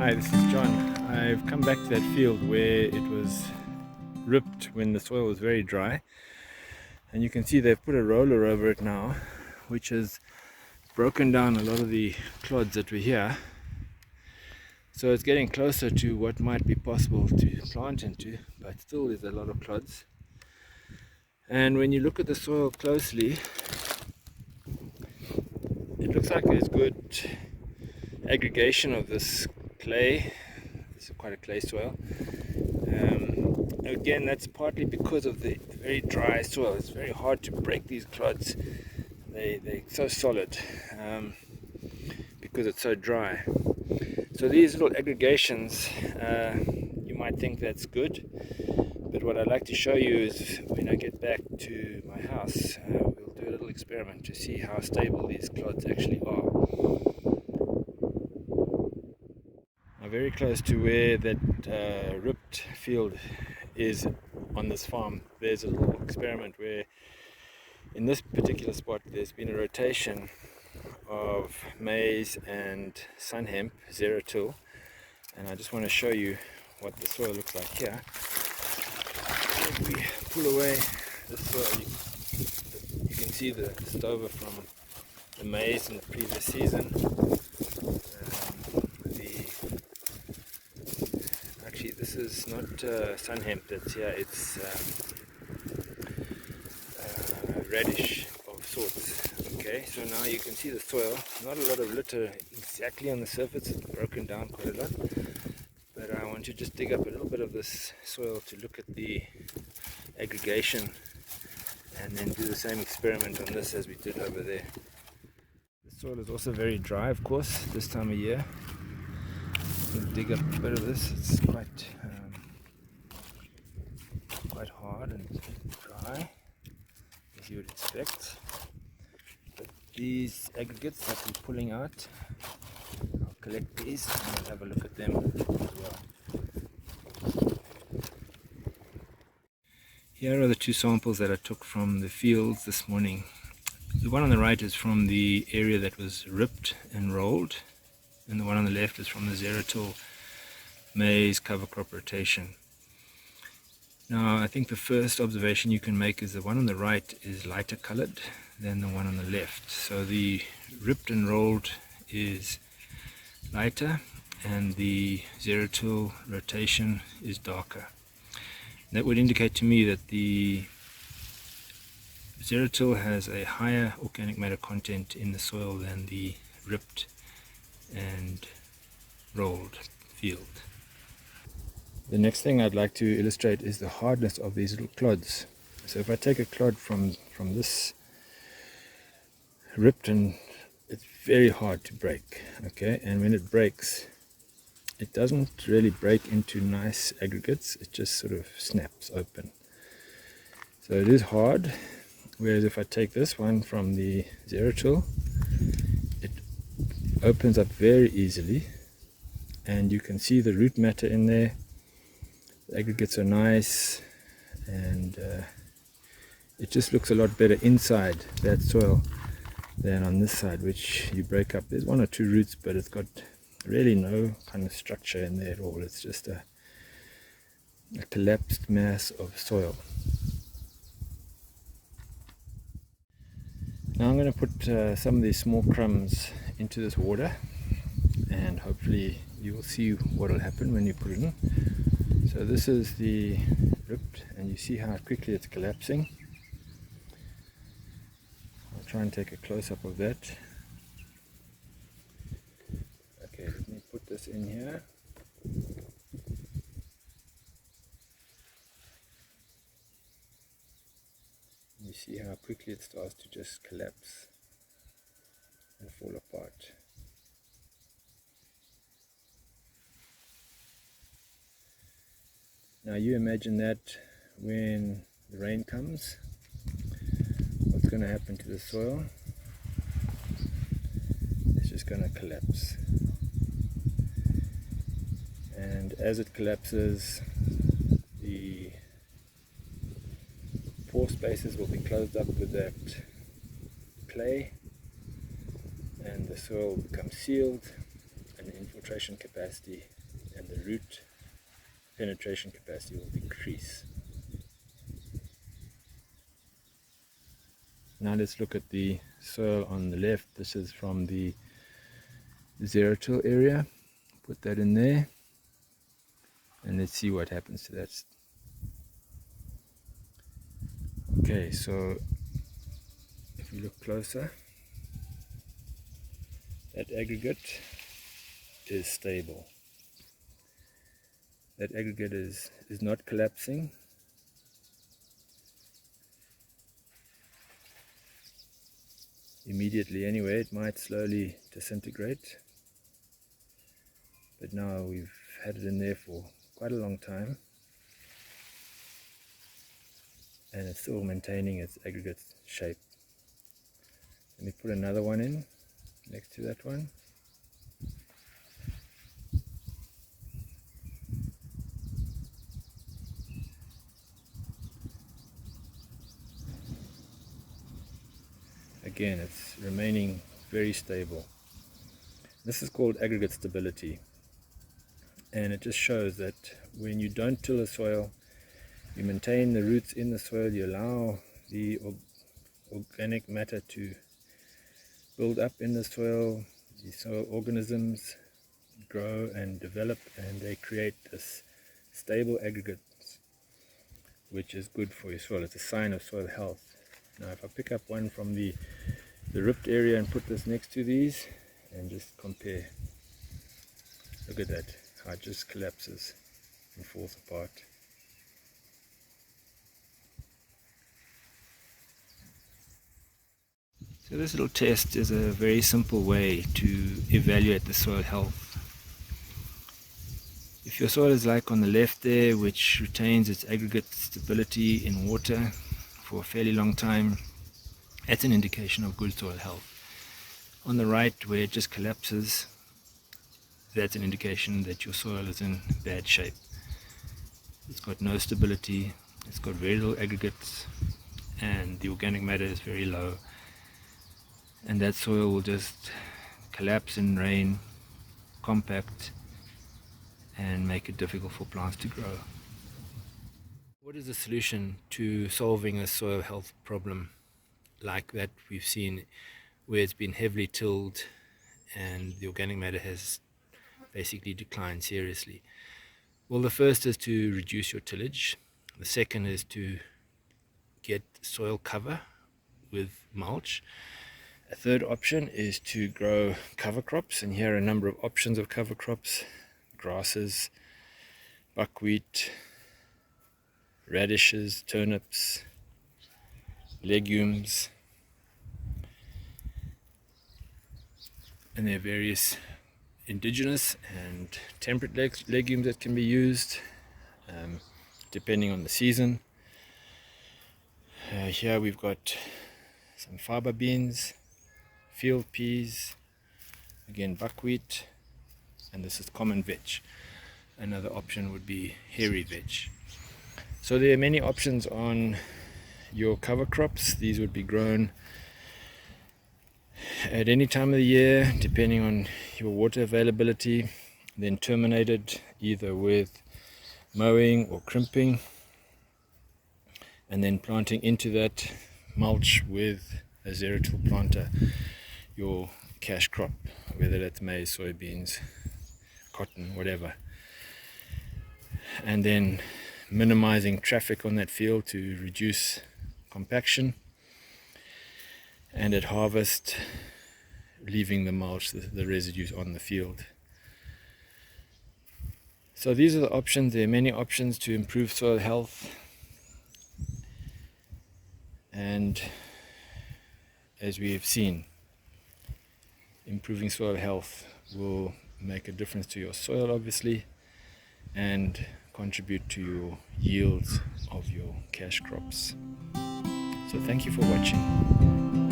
Hi, this is John. I've come back to that field where it was ripped when the soil was very dry, and you can see they've put a roller over it now, which has broken down a lot of the clods that were here. So it's getting closer to what might be possible to plant into, but still there's a lot of clods. And when you look at the soil closely, it looks like there's good aggregation of this clay. This is quite a clay soil. Again, that's partly because of the very dry soil. It's very hard to break these clods. They're so solid because it's so dry. So these little aggregations, you might think that's good, but what I'd like to show you is when I get back to my house, we'll do a little experiment to see how stable these clods actually are. Now, very close to where that ripped field is on this farm, there's a little experiment where in this particular spot there's been a rotation of maize and sun hemp, zero till, and I just want to show you what the soil looks like here. If we pull away the soil, you can see the stover from the maize in the previous season. Actually, this is not sun hemp that's here, it's radish of sorts. Okay, so now you can see the soil, not a lot of litter exactly on the surface, it's broken down quite a lot, but I want to just dig up a little bit of this soil to look at the aggregation and then do the same experiment on this as we did over there. The soil is also very dry, of course, this time of year. We'll dig up a bit of this. It's quite hard and dry, as you would expect. But these aggregates that we're pulling out, I'll collect these and I'll have a look at them as well. Here are the two samples that I took from the fields this morning. The one on the right is from the area that was ripped and rolled, and the one on the left is from the zero till maize cover crop rotation. Now, I think the first observation you can make is the one on the right is lighter colored than the one on the left. So the ripped and rolled is lighter and the zero till rotation is darker. That would indicate to me that the zero till has a higher organic matter content in the soil than the ripped and rolled field. The next thing I'd like to illustrate is the hardness of these little clods. So if I take a clod from this ripped, and it's very hard to break, okay, and when it breaks, it doesn't really break into nice aggregates, it just sort of snaps open. So it is hard, whereas if I take this one from the zero till, it opens up very easily and you can see the root matter in there. The aggregates are nice, and it just looks a lot better inside that soil than on this side, which you break up. There's one or two roots, but it's got really no kind of structure in there at all. It's just a collapsed mass of soil. Now I'm going to put some of these small crumbs into this water, and hopefully you will see what will happen when you put it in. So this is the ripped, and you see how quickly it's collapsing. I'll try and take a close-up of that. Okay, let me put this in here. You see how quickly it starts to just collapse and fall apart. Now you imagine that when the rain comes, what's going to happen to the soil? It's just going to collapse. And as it collapses, the pore spaces will be closed up with that clay, and the soil becomes sealed and the infiltration capacity and the root penetration capacity will decrease. Now let's look at the soil on the left. This is from the zero-till area. Put that in there and let's see what happens to that. Okay, so if we look closer, that aggregate is stable. That aggregate is not collapsing. Immediately anyway, it might slowly disintegrate. But now we've had it in there for quite a long time. And it's still maintaining its aggregate shape. Let me put another one in next to that one. Again, it's remaining very stable. This is called aggregate stability, and it just shows that when you don't till the soil, you maintain the roots in the soil, you allow the organic matter to build up in the soil organisms grow and develop, and they create this stable aggregate, which is good for your soil. It's a sign of soil health. Now if I pick up one from the ripped area and put this next to these and just compare, look at that, how it just collapses and falls apart. So this little test is a very simple way to evaluate the soil health. If your soil is like on the left there, which retains its aggregate stability in water for a fairly long time, that's an indication of good soil health. On the right, where it just collapses, that's an indication that your soil is in bad shape. It's got no stability, it's got very little aggregates, and the organic matter is very low. And that soil will just collapse in rain, compact, and make it difficult for plants to grow. What is the solution to solving a soil health problem like that we've seen, where it's been heavily tilled and the organic matter has basically declined seriously? Well, the first is to reduce your tillage. The second is to get soil cover with mulch. A third option is to grow cover crops, and here are a number of options of cover crops: grasses, buckwheat, radishes, turnips, legumes, and there are various indigenous and temperate legumes that can be used depending on the season. Here we've got some faba beans, field peas, again buckwheat, and this is common veg. Another option would be hairy veg. So there are many options on your cover crops. These would be grown at any time of the year depending on your water availability, then terminated either with mowing or crimping, and then planting into that mulch with a zero-till planter your cash crop, whether that's maize, soybeans, cotton, whatever, and then minimizing traffic on that field to reduce compaction, and at harvest leaving the mulch, the residues on the field. So these are the options. There are many options to improve soil health, and as we have seen, improving soil health will make a difference to your soil, obviously, and contribute to your yields of your cash crops. So thank you for watching.